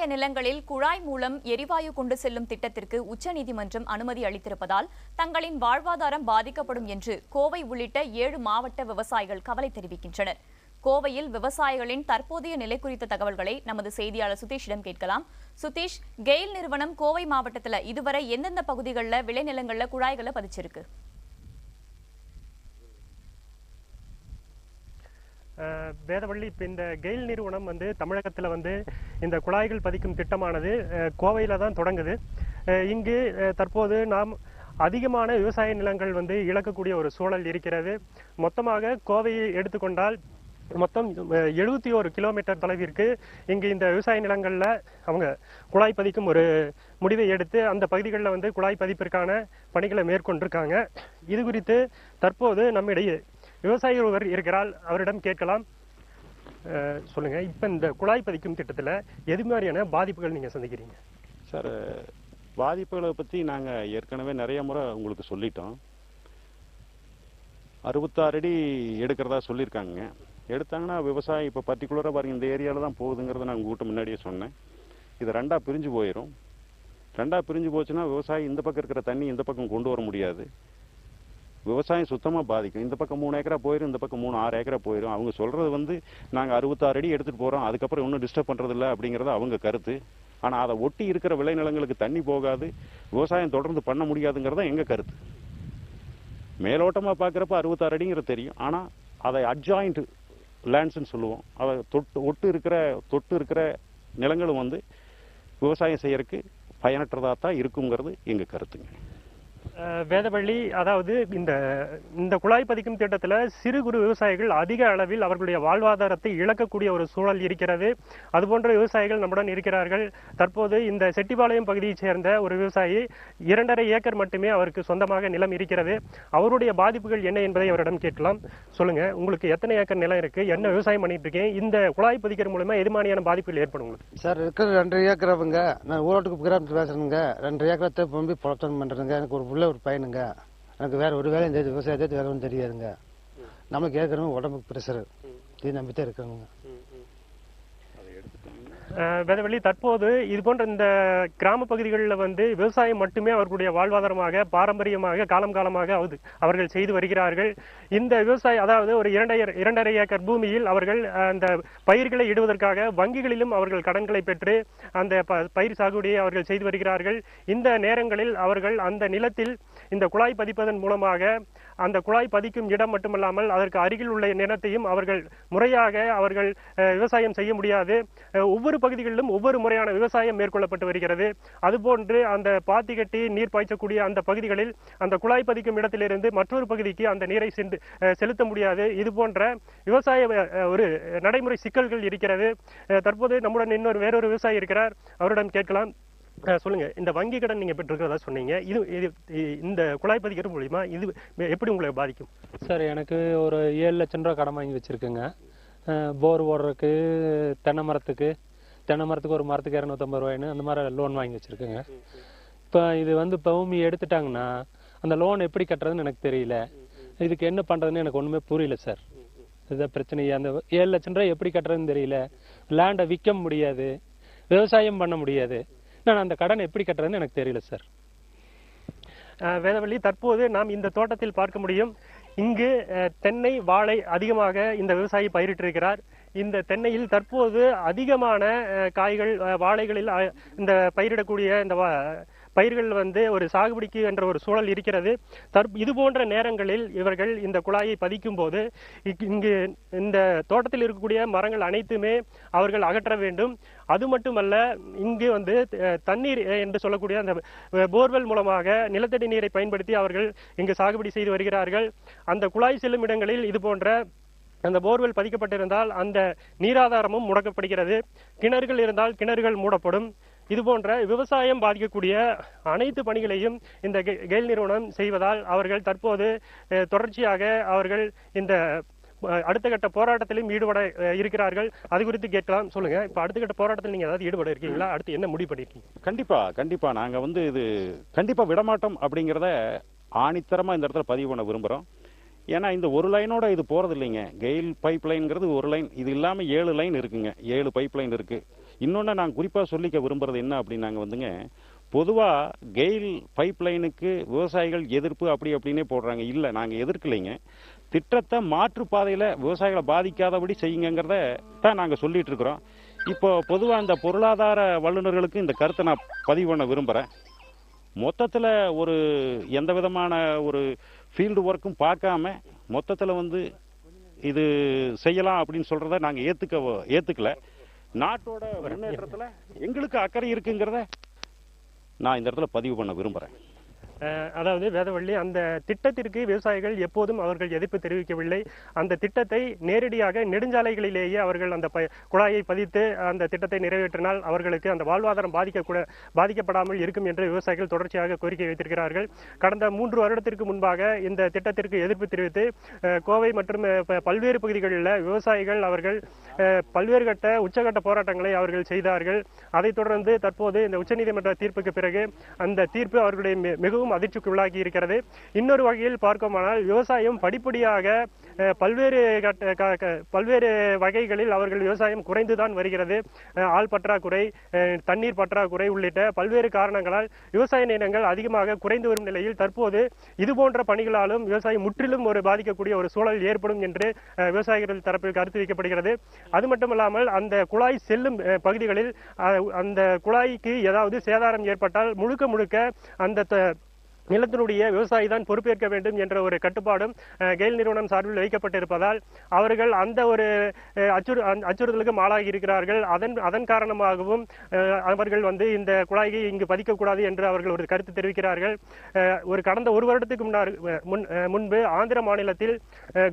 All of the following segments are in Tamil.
விவசாய நிலங்களில் குழாய் மூலம் எரிவாயு கொண்டு செல்லும் திட்டத்திற்கு உச்சநீதிமன்றம் அனுமதி அளித்திருப்பதால் தங்களின் வாழ்வாதாரம் பாதிக்கப்படும் என்று கோவை உள்ளிட்ட 7 மாவட்ட விவசாயிகள் கவலை தெரிவிக்கின்றனர். கோவையில் விவசாயிகளின் தற்போதைய நிலை குறித்த தகவல்களை நமது செய்தியாளர் சுதீஷிடம் கேட்கலாம். சுதீஷ், கெயில் நிறுவனம் கோவை மாவட்டத்தில் இதுவரை எந்தெந்த பகுதிகளில் விளைநிலங்களில் குழாய்களை பதிச்சிருக்கு? வேதவள்ளி, இப்போ இந்த கெயில் நிறுவனம் தமிழகத்தில் இந்த குழாய்கள் பதிக்கும் திட்டமானது கோவையில் தான் தொடங்குது. இங்கு தற்போது நாம் அதிகமான விவசாய நிலங்கள் இழக்கக்கூடிய ஒரு சூழல் இருக்கிறது. மொத்தமாக கோவையை எடுத்துக்கொண்டால் மொத்தம் 71 கிலோமீட்டர் தொலைவிற்கு இங்கு இந்த விவசாய நிலங்களில் அவங்க குழாய் பதிக்கும் ஒரு முடிவை எடுத்து அந்த பகுதிகளில் குழாய் பதிப்பிற்கான பணிகளை மேற்கொண்டிருக்காங்க. இது குறித்து தற்போது நம்மிடையே விவசாயி ஒருவர் இருக்கிறார், அவரிடம் கேட்கலாம். சொல்லுங்க, இப்போ இந்த குழாய் பதிக்கும் திட்டத்தில் எது மாதிரியான பாதிப்புகள் நீங்கள் சந்திக்கிறீங்க? சார், பாதிப்புகளை பற்றி நாங்கள் ஏற்கனவே நிறைய முறை உங்களுக்கு சொல்லிட்டோம். 66 அடி எடுக்கிறதா சொல்லியிருக்காங்க. எடுத்தாங்கன்னா விவசாயம் இப்போ பர்டிகுலராக பாருங்கள், இந்த ஏரியாவில் தான் போகுதுங்கிறத நான் உங்கள்கிட்ட முன்னாடியே சொன்னேன். இது ரெண்டாக பிரிஞ்சு போயிடும். ரெண்டாக பிரிஞ்சு போச்சுன்னா விவசாயி இந்த பக்கம் இருக்கிற தண்ணி இந்த பக்கம் கொண்டு வர முடியாது. விவசாயம் சுத்தமாக பாதிக்கும். இந்த பக்கம் 3 ஏக்கரா போயிடும், இந்த பக்கம் 6 ஏக்கரா போயிடும். அவங்க சொல்கிறது நாங்கள் 66 அடி எடுத்துகிட்டு போகிறோம், அதுக்கப்புறம் இன்னும் டிஸ்டர்ப் பண்ணுறதில்ல அப்படிங்கிறது அவங்க கருத்து. ஆனால் அதை ஒட்டி இருக்கிற விளைநிலங்களுக்கு தண்ணி போகாது, விவசாயம் தொடர்ந்து பண்ண முடியாதுங்கிறத எங்கள் கருத்து. மேலோட்டமாக பார்க்குறப்ப 66 அடிங்கிறது தெரியும். ஆனால் அதை அட்ஜாயிண்ட் லேண்ட்ஸ்ன்னு சொல்லுவோம். அதை தொட்டு இருக்கிற நிலங்களும் விவசாயம் செய்யறதுக்கு பயனற்றதாக தான் இருக்குங்கிறது எங்கள் கருத்துங்க. வேதவள்ளி, அதாவது இந்த குழாய் பதிக்கும் திட்டத்தில் சிறு குறு விவசாயிகள் அதிக அளவில் அவர்களுடைய வாழ்வாதாரத்தை இழக்கக்கூடிய ஒரு சூழல் இருக்கிறது. அதுபோன்ற விவசாயிகள் நம்முடன் இருக்கிறார்கள். தற்போது இந்த செட்டிபாளையம் பகுதியைச் சேர்ந்த ஒரு விவசாயி 2.5 ஏக்கர் மட்டுமே அவருக்கு சொந்தமாக நிலம் இருக்கிறது. அவருடைய பாதிப்புகள் என்ன என்பதை அவரிடம் கேட்கலாம். சொல்லுங்க, உங்களுக்கு எத்தனை ஏக்கர் நிலம் இருக்கு, என்ன விவசாயம் பண்ணிட்டு இருக்கீங்க, இந்த குழாய் பதிக்கிற மூலமா எது மாதிரியான பாதிப்புகள் ஏற்படும் உங்களுக்கு? சார், இருக்கிற 2.5 ஏக்கர் அவங்க நான் ஊரோட்டுக்கு கிராமத்தில் பேசுறேங்க. 2.5 ஏக்கரத்தை பொம்பி புலத்தனம் பண்றேங்க. எனக்கு ஒரு ஒரு பையனுங்க. எனக்கு வேற ஒரு வேலையும் தெரியுது, விவசாயத்தை வேற ஒன்றும் தெரியாதுங்க. நம்மளுக்கு ஏற்கனவே உடம்புக்கு பிரஷர், இது நம்பித்தான் இருக்காங்க. வேதவள்ளி, தற்போது இது போன்ற இந்த கிராம பகுதிகளில் விவசாயம் மட்டுமே அவர்களுடைய வாழ்வாதாரமாக பாரம்பரியமாக காலம் காலமாக அவர்கள் செய்து வருகிறார்கள். இந்த விவசாயம், அதாவது ஒரு 2.5 ஏக்கர் பூமியில் அவர்கள் அந்த பயிர்களை இடுவதற்காக வங்கிகளிலும் அவர்கள் கடன்களை பெற்று அந்த பயிர் சாகுபடியை அவர்கள் செய்து வருகிறார்கள். இந்த நேரங்களில் அவர்கள் அந்த நிலத்தில் இந்த குழாய் பதிப்பதன் மூலமாக அந்த குழாய் பதிக்கும் இடம் மட்டுமல்லாமல் அதற்கு அருகில் உள்ள நிலத்தையும் அவர்கள் முறையாக விவசாயம் செய்ய முடியாது. ஒவ்வொரு பகுதிகளிலும் ஒவ்வொரு முறையான விவசாயம் மேற்கொள்ளப்பட்டு வருகிறது. அதுபோன்று அந்த பாத்தி கட்டி நீர் பாய்ச்சக்கூடிய அந்த பகுதிகளில் அந்த குழாய் பதிக்கும் இடத்திலிருந்து மற்றொரு பகுதிக்கு அந்த நீரை செலுத்த முடியாது. இது போன்ற விவசாய ஒரு நடைமுறை சிக்கல்கள் இருக்கிறது. தற்போது நம்முடன் வேறொரு விவசாயி இருக்கிறார், அவரிடம் கேட்கலாம். சொல்லுங்க, இந்த வங்கி கடன் நீங்க பெற்றிருக்கிறதா சொன்னீங்க. இது இந்த குழாய் பதிக்கிறது மூலியமா இது எப்படி உங்களை பாதிக்கும்? சார், எனக்கு ஒரு 7 லட்சம் ரூபா கடன் வாங்கி வச்சிருக்கேங்க. போர் ஓடுறதுக்கு, தென்னை மரத்துக்கு ஒரு மரத்துக்கு 250 ரூபாய்னு அந்த மாதிரி லோன் வாங்கி வச்சிருக்கேங்க. இப்போ இது பூமி எடுத்துட்டாங்கன்னா அந்த லோன் எப்படி கட்டுறதுன்னு எனக்கு தெரியல. இதுக்கு என்ன பண்றதுன்னு எனக்கு ஒண்ணுமே புரியல சார். இதுதான் பிரச்சனை. அந்த 7 லட்சம் ரூபாய் எப்படி கட்டுறதுன்னு தெரியல. லேண்டை விற்க முடியாது, விவசாயம் பண்ண முடியாது. நான் அந்த கடன் எப்படி கட்டுறதுன்னு எனக்கு தெரியல சார். வேதவள்ளி, தற்போது நாம் இந்த தோட்டத்தில் பார்க்க முடியும். இங்கு தென்னை, வாழை அதிகமாக இந்த விவசாயி பயிரிட்டிருக்கிறார். இந்த தென்னையில் தற்போது அதிகமான காய்கள், வாழைகளில் இந்த பயிரிடக்கூடிய இந்த பயிர்கள் ஒரு சாகுபடிக்கு என்ற ஒரு சூழல் இருக்கிறது. இது போன்ற நேரங்களில் இவர்கள் இந்த குழாயை பதிக்கும் போது இங்கு இந்த தோட்டத்தில் இருக்கக்கூடிய மரங்கள் அனைத்துமே அவர்கள் அகற்ற வேண்டும். அது மட்டுமல்ல, இங்கு தண்ணீர் என்று சொல்லக்கூடிய அந்த போர்வெல் மூலமாக நிலத்தடி நீரை பயன்படுத்தி அவர்கள் இங்கு சாகுபடி செய்து வருகிறார்கள். அந்த குழாய் செல்லும் இடங்களில் இது போன்ற அந்த போர்வெல் பதிக்கப்பட்டிருந்தால் அந்த நீராதாரமும் முடக்கப்படுகிறது. கிணறுகள் இருந்தால் கிணறுகள் மூடப்படும். இது போன்ற விவசாயம் பாதிக்கக்கூடிய அனைத்து பணிகளையும் இந்த கெயில் நிறுவனம் செய்வதால் அவர்கள் தற்போது தொடர்ச்சியாக அவர்கள் இந்த அடுத்த கட்ட போராட்டத்திலும் ஈடுபட இருக்கிறார்கள். அது குறித்து கேட்கலாம். சொல்லுங்க, இப்ப அடுத்த கட்ட போராட்டத்தில் நீங்க ஏதாவது ஈடுபட இருக்கீங்களா? அடுத்து என்ன முடிவு பண்ணிருக்கீங்க? கண்டிப்பா நாங்க இது கண்டிப்பா விடமாட்டோம் அப்படிங்கிறத ஆணித்தரமா இந்த இடத்துல பதிவு பண்ண விரும்புறோம். ஏன்னா இந்த ஒரு லைனோட இது போறது இல்லைங்க. கெயில் பைப் லைன்ங்கிறது ஒரு லைன், இது இல்லாம 7 லைன் இருக்குங்க. 7 பைப் லைன் இருக்கு. இன்னொன்று நான் குறிப்பாக சொல்லிக்க விரும்புகிறது என்ன அப்படின்னாங்க வந்துங்க, பொதுவாக கெயில் பைப் லைனுக்கு விவசாயிகள் எதிர்ப்பு அப்படின்னே போடுறாங்க. இல்லை, நாங்கள் எதிர்க்கலைங்க. திட்டத்தை மாற்றுப்பாதையில் விவசாயிகளை பாதிக்காதபடி செய்யுங்கிறத தான் நாங்கள் சொல்லிட்டு இருக்கிறோம். இப்போ பொதுவாக இந்த பொருளாதார வல்லுநர்களுக்கு இந்த கருத்தை நான் பதிவு பண்ண விரும்புகிறேன். மொத்தத்தில் ஒரு எந்த விதமான ஒரு ஃபீல்டு ஒர்க்கும் பார்க்காம மொத்தத்தில் வந்து இது செய்யலாம் அப்படின்னு சொல்கிறத நாங்கள் ஏற்றுக்கல. நாட்டோட முன்னேற்றத்தில் எங்களுக்கு அக்கறை இருக்குங்கிறத நான் இந்த இடத்துல பதிவு பண்ண விரும்புகிறேன். அதாவது வேதவள்ளி, அந்த திட்டத்திற்கு விவசாயிகள் எப்போதும் அவர்கள் எதிர்ப்பு தெரிவிக்கவில்லை. அந்த திட்டத்தை நேரடியாக நெடுஞ்சாலைகளிலேயே அவர்கள் அந்த குழாயை பதித்து அந்த திட்டத்தை நிறைவேற்றினால் அவர்களுக்கு அந்த வாழ்வாதாரம் பாதிக்கப்படாமல் இருக்கும் என்று விவசாயிகள் தொடர்ச்சியாக கோரிக்கை வைத்திருக்கிறார்கள். கடந்த 3 வருடத்திற்கு முன்பாக இந்த திட்டத்திற்கு எதிர்ப்பு தெரிவித்து கோவை மற்றும் பல்வேறு பகுதிகளில் விவசாயிகள் அவர்கள் பல்வேறு உச்சகட்ட போராட்டங்களை அவர்கள் செய்தார்கள். அதைத் தொடர்ந்து தற்போது இந்த உச்சநீதிமன்ற தீர்ப்புக்கு பிறகு அந்த தீர்ப்பு அவர்களுடைய மிகவும் அதிர்ச்சிக்கு உள்ளாகி இருக்கிறது. இன்னொரு வகையில் பார்க்குமானால் விவசாயம் படிப்படியாக பல்வேறு வகைகளில் அவர்கள் விவசாயம் குறைந்துதான் வருகிறது. ஆள் பற்றாக்குறை, தண்ணீர் பற்றாக்குறை உள்ளிட்ட பல்வேறு காரணங்களால் விவசாய நிலங்கள் அதிகமாக குறைந்து வரும் நிலையில் தற்போது இதுபோன்ற பணிகளாலும் விவசாயம் முற்றிலும் பாதிக்கக்கூடிய ஒரு சூழல் ஏற்படும் என்று விவசாயிகள் தரப்பில் கருத்து வைக்கப்படுகிறது. அது மட்டுமல்லாமல் அந்த குழாய் செல்லும் பகுதிகளில் அந்த குழாய்க்கு ஏதாவது சேதாரம் ஏற்பட்டால் முழுக்க அந்த நிலத்தினுடைய விவசாயி தான் பொறுப்பேற்க வேண்டும் என்ற ஒரு கட்டுப்பாடும் கெயில் நிறுவனம் சார்பில் வைக்கப்பட்டிருப்பதால் அவர்கள் அந்த ஒரு அச்சுறுத்தலுக்கு ஆளாகி இருக்கிறார்கள். அதன் காரணமாகவும் அவர்கள் இந்த குழாயை இங்கு பதிக்கக்கூடாது என்று அவர்கள் ஒரு கருத்து தெரிவிக்கிறார்கள். கடந்த 1 வருடத்துக்கு முன்பு ஆந்திர மாநிலத்தில்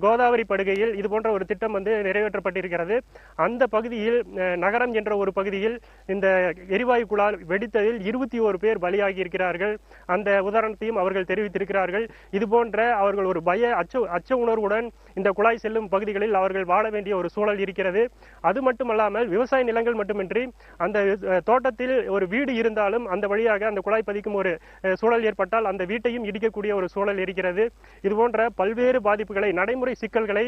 கோதாவரி படுகையில் இது போன்ற ஒரு திட்டம் நிறைவேற்றப்பட்டிருக்கிறது. அந்த பகுதியில் நகரம் என்ற ஒரு பகுதியில் இந்த எரிவாயு குழாய் வெடித்ததில் 21 பேர் பலியாகி இருக்கிறார்கள். அந்த உதாரணத்தை அவர்கள் தெரிவித்திருக்கிறார்கள். இதுபோன்ற அவர்கள் ஒரு அச்ச உணர்வுடன் இந்த குழாய் செல்லும் பகுதிகளில் அவர்கள் வாழ வேண்டிய ஒரு சூழல் இருக்கிறது. அது மட்டுமல்லாமல் விவசாய நிலங்கள் மட்டுமின்றி அந்த தோட்டத்தில் ஒரு வீடு இருந்தாலும் அந்த வழியாக அந்த குழாய் பதிக்கும் ஒரு சூழல் ஏற்பட்டால் அந்த வீட்டையும் இடிக்கக்கூடிய ஒரு சூழல் இருக்கிறது. இதுபோன்ற பல்வேறு பாதிப்புகளை, நடைமுறை சிக்கல்களை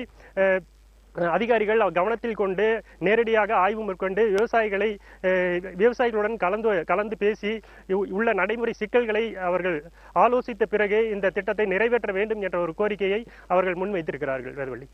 அதிகாரிகள் கவனத்தில் கொண்டு நேரடியாக ஆய்வு மேற்கொண்டு விவசாயிகளுடன் கலந்து பேசி உள்ள நடைமுறை சிக்கல்களை அவர்கள் ஆலோசித்த பிறகு இந்த திட்டத்தை நிறைவேற்ற வேண்டும் என்ற ஒரு கோரிக்கையை அவர்கள் முன்வைத்திருக்கிறார்கள். வேதவள்ளி.